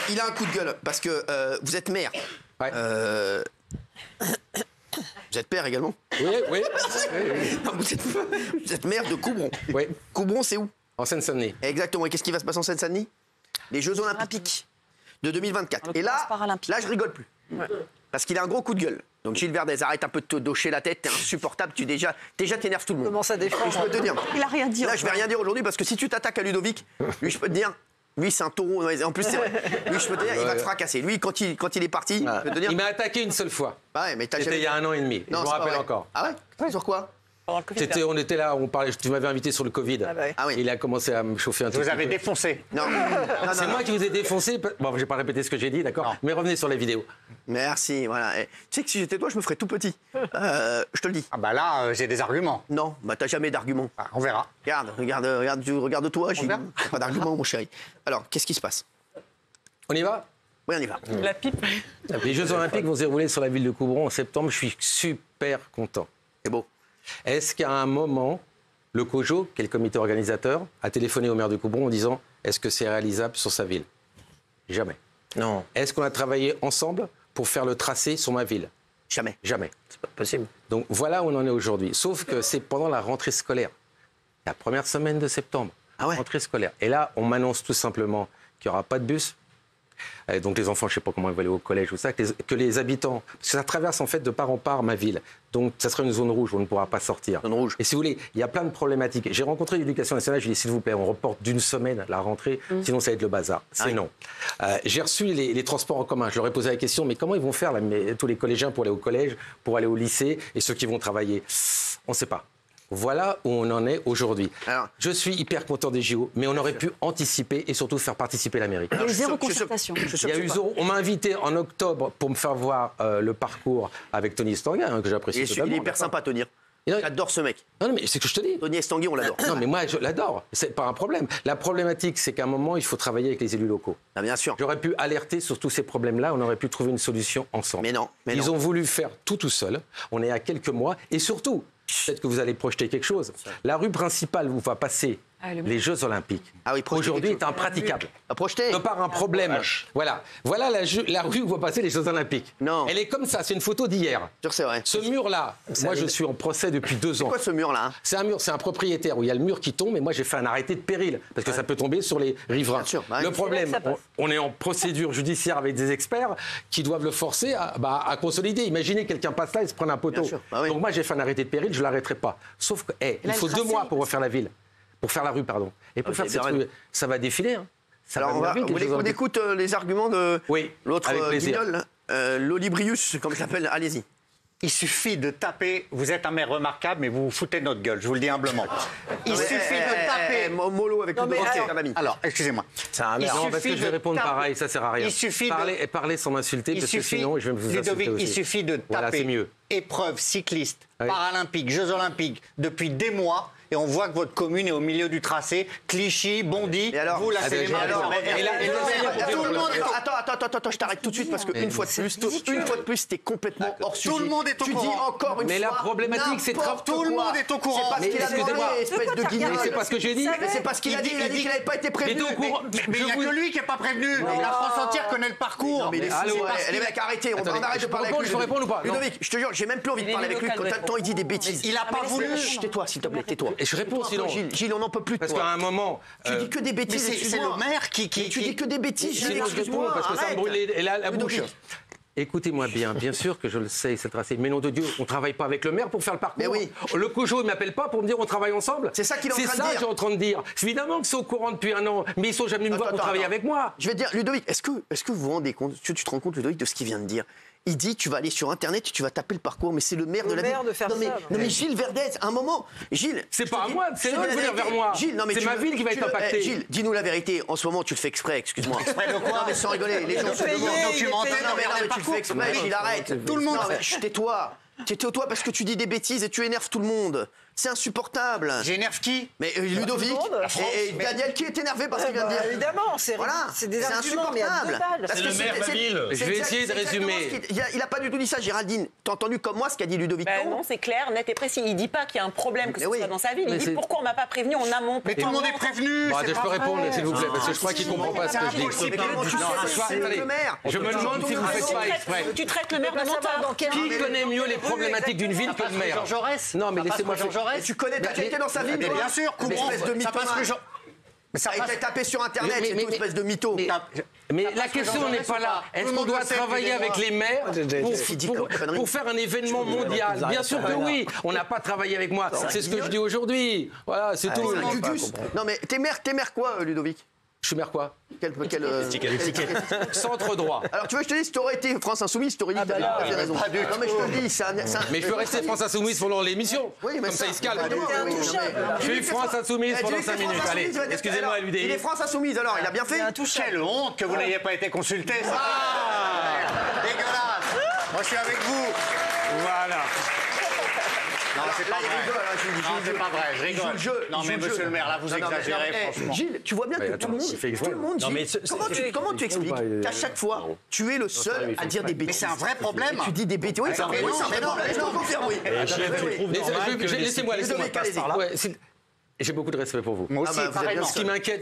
il a un coup de gueule parce que vous êtes maire. Ouais. Vous êtes père également. Oui. Non, vous êtes maire de Coubron. Oui. Coubron, c'est où? En Seine-Saint-Denis. Exactement. Et qu'est-ce qui va se passer en Seine-Saint-Denis? Les Jeux Olympiques de 2024. Et là, je rigole plus. Ouais. Parce qu'il a un gros coup de gueule. Donc Gilles Verdez, arrête un peu de te docher la tête, t'es insupportable, déjà t'énerves tout le monde. Comment ça défend? Je peux te dire. Il a rien dit. Là, je vais rien dire aujourd'hui parce que si tu t'attaques à Ludovic, lui, je peux te dire. Lui, c'est un taureau. En plus, c'est vrai. Lui, je peux te dire, il va te fracasser. Lui, quand il est parti, je peux te dire. Il m'a attaqué une seule fois. Ouais, mais t'as C'était il y a 1 an et demi. Non, je me rappelle encore. Ah ouais? Sur quoi? On était là, on parlait. Tu m'avais invité sur le Covid. Ah oui. Il a commencé à me chauffer un petit peu. Vous avez défoncé. Non. C'est moi qui vous ai défoncé. Bon, je vais pas répéter ce que j'ai dit, d'accord. Mais revenez sur la vidéo. Merci, voilà. Tu sais que si j'étais toi, je me ferais tout petit. Je te le dis. Ah bah là, j'ai des arguments. Non, bah t'as jamais d'arguments. Ah, on verra. Regarde-toi, j'ai verra. pas d'arguments, mon chéri. Alors, qu'est-ce qui se passe? On y va? Oui, on y va. La pipe. Les Jeux Olympiques vont se dérouler sur la ville de Coubron en septembre. Je suis super content. C'est beau. Est-ce qu'à un moment, le COJO, qui est le comité organisateur, a téléphoné au maire de Coubron en disant est-ce que c'est réalisable sur sa ville? Jamais. Non. Est-ce qu'on a travaillé ensemble pour faire le tracé sur ma ville? Jamais. Jamais. C'est pas possible. Donc voilà où on en est aujourd'hui. Sauf que c'est pendant la rentrée scolaire, la première semaine de septembre. Ah ouais. Rentrée scolaire. Et là, on m'annonce tout simplement qu'il n'y aura pas de bus. Donc les enfants, je ne sais pas comment ils vont aller au collège ou ça, que les habitants, parce que ça traverse en fait de part en part ma ville. Donc ça sera une zone rouge où on ne pourra pas sortir. Zone rouge. Et si vous voulez, il y a plein de problématiques. J'ai rencontré l'Éducation nationale, je lui ai dit s'il vous plaît, on reporte d'une semaine la rentrée, sinon ça va être le bazar. C'est non. J'ai reçu les transports en commun. Je leur ai posé la question, mais comment ils vont faire là, tous les collégiens pour aller au collège, pour aller au lycée et ceux qui vont travailler? On ne sait pas. Voilà où on en est aujourd'hui. Je suis hyper content des JO, mais on aurait pu anticiper et surtout faire participer la mairie. Il y a eu zéro concertation. On m'a invité en octobre pour me faire voir le parcours avec Tony Estanguet, que j'apprécie totalement. Il est hyper sympa, Tony. J'adore ce mec. Non, mais c'est ce que je te dis. Tony Estanguet, on l'adore. Non, mais moi, je l'adore. C'est pas un problème. La problématique, c'est qu'à un moment, il faut travailler avec les élus locaux. Ah, bien sûr. J'aurais pu alerter sur tous ces problèmes-là. On aurait pu trouver une solution ensemble. Mais non. Ils ont voulu faire tout seul. On est à quelques mois. Et surtout, peut-être que vous allez projeter quelque chose. La rue principale où va passer les Jeux Olympiques, aujourd'hui, est impraticable. Projeter. De par un problème. Voilà la rue où vont passer les Jeux Olympiques. Non. Elle est comme ça. C'est une photo d'hier. C'est vrai. Ce mur-là, moi, je suis en procès depuis 2 ans. C'est quoi ce mur-là? C'est un mur, c'est un propriétaire où il y a le mur qui tombe et moi j'ai fait un arrêté de péril parce que ça peut tomber sur les riverains. Bien sûr, le problème, on est en procédure judiciaire avec des experts qui doivent le forcer à consolider. Imaginez quelqu'un passe là et se prend un poteau. Donc moi j'ai fait un arrêté de péril, je ne l'arrêterai pas. Sauf qu'il faut 2 mois pour refaire la ville, pour faire la rue, pardon. Et pour faire cette rue, ça va défiler. Hein. Alors on écoute les arguments de l'autre guignol, l'Olibrius, comme il s'appelle. Allez-y. Il suffit de taper, vous êtes un maire remarquable, mais vous vous foutez de notre gueule, je vous le dis humblement. Il suffit de taper. Mollo avec le ami. Alors, excusez-moi. C'est un maire. Non, parce que je vais répondre pareil, ça sert à rien. Il suffit parler sans m'insulter, parce que sinon je vais vous insulter aussi. Il suffit de taper épreuve cycliste, paralympique, Jeux Olympiques, depuis des mois. Et on voit que votre commune est au milieu du tracé. Clichy, Bondy, vous, là, c'est les mains. Tout le monde est... Attends, je t'arrête tout de suite parce qu'une fois de plus, t'es complètement hors sujet. Tout le monde est au courant. Tu dis encore une fois. Mais la problématique, c'est tout le monde est au courant. C'est parce qu'il a demandé, espèce de guignol. C'est pas ce que j'ai dit. C'est parce qu'il a dit qu'il n'avait pas été prévenu. Mais il n'y a que lui qui n'est pas prévenu. La France entière connaît le parcours. Les mecs, arrêtez. On arrête de parler avec lui. Je peux répondre ou pas? Ludovic, je te jure, j'ai même plus envie de parler avec lui quand il dit des bêtises. Il n'a pas voulu. Tais-toi, s'il te plaît, tais-toi. Et je réponds sinon. Gilles, on n'en peut plus de toi. Parce qu'à un moment... Tu dis que des bêtises, c'est le maire qui... Tu dis que des bêtises, Gilles, excuse-moi. Parce que ça me brûle la bouche. Écoutez-moi bien sûr que je le sais, c'est tracé. Mais nom de Dieu, on ne travaille pas avec le maire pour faire le parcours. Mais oui. Le COJO ne m'appelle pas pour me dire on travaille ensemble. C'est ça qu'il est en train de dire. C'est ça que j'ai en train de dire. Évidemment que c'est au courant depuis 1 an, mais ils ne sont jamais venus me voir pour travailler avec moi. Je vais te dire, Ludovic, est-ce que vous vous rendez compte, tu te rends compte, Ludovic, de ce qu'il vient de dire? Il dit, tu vas aller sur Internet et tu vas taper le parcours, mais c'est le maire de la ville. Non mais Gilles Verdez, à un moment, Gilles... C'est pas à moi, c'est eux de venir vers moi. C'est ma ville qui va être impactée. Gilles, dis-nous la vérité, en ce moment tu le fais exprès, excuse-moi. Exprès de quoi? Non mais sans rigoler, les gens se demandent documentaire. Non mais tu le fais exprès, Gilles, arrête. Tout le monde... Tais-toi parce que tu dis des bêtises et tu énerves tout le monde. C'est insupportable. J'énerve qui? Mais Ludovic et Daniel qui est énervé parce qu'il vient de dire. Évidemment, Voilà, c'est des arguments, mais à 2 balles. C'est le maire de la ville. Je vais essayer de résumer. Il n'a pas du tout dit ça, Géraldine. T'as entendu comme moi ce qu'a dit Ludovic? Non, c'est clair, net et précis. Il dit pas qu'il y a un problème que ce soit dans sa ville. Il dit pourquoi on m'a pas prévenu en amont. Mais tout le monde est prévenu. Je peux répondre, s'il vous plaît, parce que je crois qu'il ne comprend pas ce que je dis. Je me demande si vous ne faites pas exprès. Tu traites le maire de menteur. Qui connaît mieux les problématiques d'une ville que le maire? Jean Jaurès. Non, mais laissez-moi. Tu connais, t'as été dans sa ville, toi? Bien sûr, espèce de mythomane. Mais ça a été tapé sur Internet, c'est une espèce de mytho. Mais la question n'est pas là. Est-ce qu'on doit travailler avec les maires pour faire un événement mondial? Bien sûr que oui. On n'a pas travaillé avec moi. C'est ce que je dis aujourd'hui. Voilà, c'est tout. Non, mais t'es maire quoi, Ludovic? Je suis maire quoi? Centre droit. Alors tu veux que je te dise, si t'aurais été France Insoumise, t'aurais dit que t'avais raison. Non mais je te le dis, mais je peux rester France Insoumise pendant l'émission. Oui, mais comme ça il se calme. Je suis France Insoumise pendant 5 minutes. Allez, excusez-moi l'UDI. Il est France Insoumise alors, il a bien fait. Quelle honte que vous n'ayez pas été consulté. Dégueulasse. Moi je suis avec vous. Voilà. Non, c'est pas vrai. Non, c'est pas vrai, je rigole. Non, mais monsieur le maire, là, vous exagérez, franchement. Gilles, tu vois bien que tout le monde, comment tu expliques qu'à chaque fois, tu es le seul à dire des bêtises? Mais c'est un vrai problème. Tu dis des bêtises. Oui, c'est un vrai problème. Mais non, confirme, oui. Laissez-moi. J'ai beaucoup de respect pour vous. Moi aussi,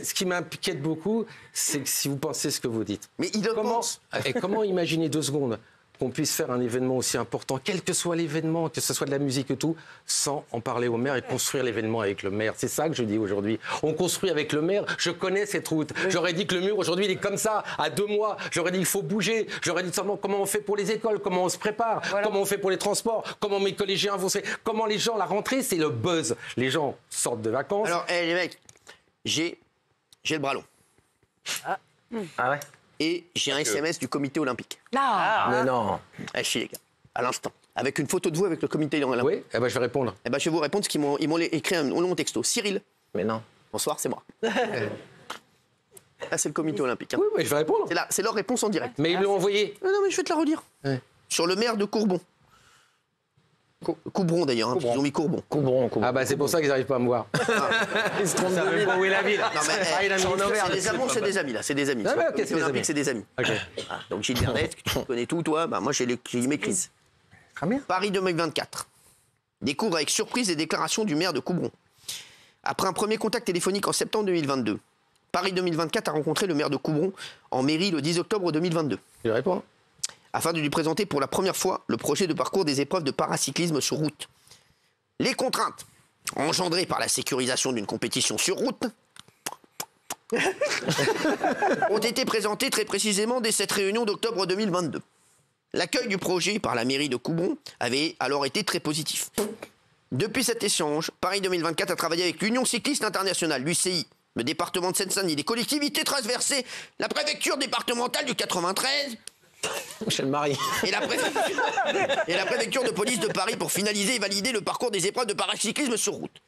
Ce qui m'inquiète beaucoup, c'est que si vous pensez ce que vous dites. Mais il le pense. Et comment imaginer 2 secondes qu'on puisse faire un événement aussi important, quel que soit l'événement, que ce soit de la musique et tout, sans en parler au maire et construire l'événement avec le maire. C'est ça que je dis aujourd'hui. On construit avec le maire. Je connais cette route. J'aurais dit que le mur, aujourd'hui, il est comme ça, à 2 mois. J'aurais dit qu'il faut bouger. J'aurais dit seulement comment on fait pour les écoles, comment on se prépare, comment on fait pour les transports, comment mes collégiens vont se... Comment les gens, la rentrée, c'est le buzz. Les gens sortent de vacances. Alors, les mecs, j'ai le bras long. Ah ouais? Et j'ai un SMS du comité olympique. Mais non. Chier, les gars, à l'instant. Avec une photo de vous avec le comité olympique. Oui, je vais répondre. Je vais vous répondre parce qu'ils m'ont écrit un long texto. Cyril. Mais non. Bonsoir, c'est moi. Là, c'est le comité olympique. Hein. Oui, je vais répondre. C'est leur réponse en direct. Mais ils l'ont envoyé. Non, mais je vais te la redire. Ouais. Sur le maire de Courbon. Coubron d'ailleurs, hein, ils ont mis Courbon. Courbon. Ah bah c'est pour ça qu'ils n'arrivent pas à me voir. Ils se trompent de ville. Où est la ville? Non mais les amours, c'est des amis là, c'est des amis. Ah bah ok, c'est des amis. C'est des amis. Okay. Donc Gilles Vernet, tu connais tout toi, moi j'ai mes crises. Très bien. Paris 2024. Découvre avec surprise les déclarations du maire de Coubron. Après un premier contact téléphonique en septembre 2022, Paris 2024 a rencontré le maire de Coubron en mairie le 10 octobre 2022. Il répond. Afin de lui présenter pour la première fois le projet de parcours des épreuves de paracyclisme sur route. Les contraintes engendrées par la sécurisation d'une compétition sur route ont été présentées très précisément dès cette réunion d'octobre 2022. L'accueil du projet par la mairie de Coubron avait alors été très positif. Depuis cet échange, Paris 2024 a travaillé avec l'Union cycliste internationale, l'UCI, le département de Seine-Saint-Denis, les collectivités transversées, la préfecture départementale du 93... Michel Marie. Et la préfecture de police de Paris pour finaliser et valider le parcours des épreuves de paracyclisme sur route.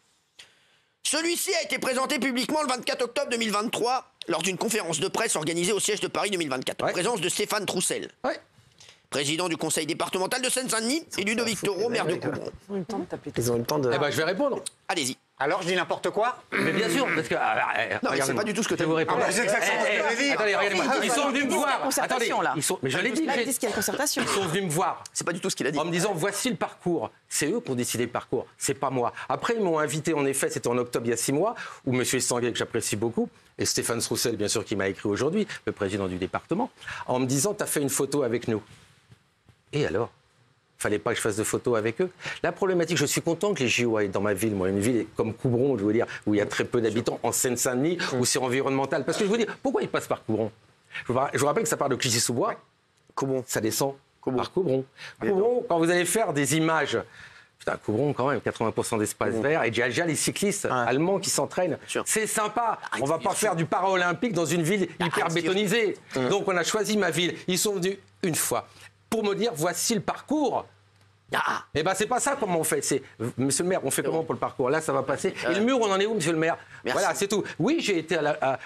Celui-ci a été présenté publiquement le 24 octobre 2023 lors d'une conférence de presse organisée au siège de Paris 2024, en présence de Stéphane Troussel, président du conseil départemental de Seine-Saint-Denis, et Ludovic Toro, maire de Coubron. Ils ont eu le temps de... Eh ben, je vais répondre. Allez-y. Alors, je dis n'importe quoi? Mais bien sûr, parce que... non, mais c'est pas du tout ce que tu as vous répondre. C'est exactement ce que je dit. Attendez, regardez-moi. Ils sont venus me voir. Attendez, mais je l'ai dit. Ils disent qu'il y a concertation. Ils sont venus me voir. C'est pas du tout ce qu'il a dit. En me disant, voici le parcours. C'est eux qui ont décidé le parcours, c'est pas moi. Après, ils m'ont invité, en effet, c'était en octobre il y a 6 mois, où M. Estanguet, que j'apprécie beaucoup, et Stéphane Troussel, bien sûr, qui m'a écrit aujourd'hui, le président du département, en me disant, t'as fait une photo avec nous. Et alors? Fallait pas que je fasse de photos avec eux. La problématique, je suis content que les JO aillent dans ma ville, moi, une ville comme Coubron, je veux dire, où il y a très peu d'habitants, en Seine-Saint-Denis, où c'est environnemental. Parce que je veux dire, pourquoi ils passent par Coubron? Je vous rappelle que ça part de Clichy-sous-Bois, Coubron, ça descend par Coubron. Coubron, quand vous allez faire des images, putain, Coubron quand même, 80% d'espace vert, et déjà les cyclistes allemands qui s'entraînent, c'est sympa. On va pas faire du para-olympique dans une ville hyper bétonisée. Donc on a choisi ma ville. Ils sont venus une fois pour me dire, voici le parcours Eh ben c'est pas ça comment on fait. C'est Monsieur le maire, on fait comment pour le parcours? Là, ça va passer. Et le mur, on en est où, Monsieur le maire? Merci. Voilà, c'est tout. Oui, j'ai été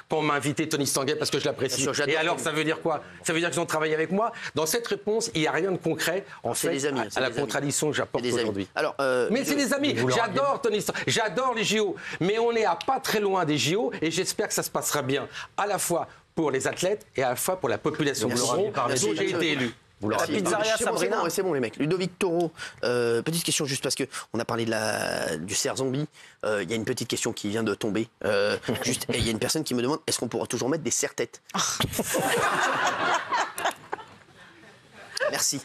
quand on m'a invité Tony Stanguet parce que je l'apprécie. Et alors, ça veut dire quoi? Ça veut dire qu'ils ont travaillé avec moi. Dans cette réponse, il n'y a rien de concret en fait des amis, à la contradiction que j'apporte aujourd'hui. Alors, mais c'est des amis. J'adore Tony Stanguet, j'adore les JO. Mais on est à pas très loin des JO et j'espère que ça se passera bien, à la fois pour les athlètes et à la fois pour la population dont j'ai été élu. La pizzeria Sabrina. C'est bon les mecs. Ludovic Toro, petite question juste parce que on a parlé du cerf zombie. Il y a une petite question qui vient de tomber. Juste, il y a une personne qui me demande est-ce qu'on pourra toujours mettre des serre-têtes? Merci.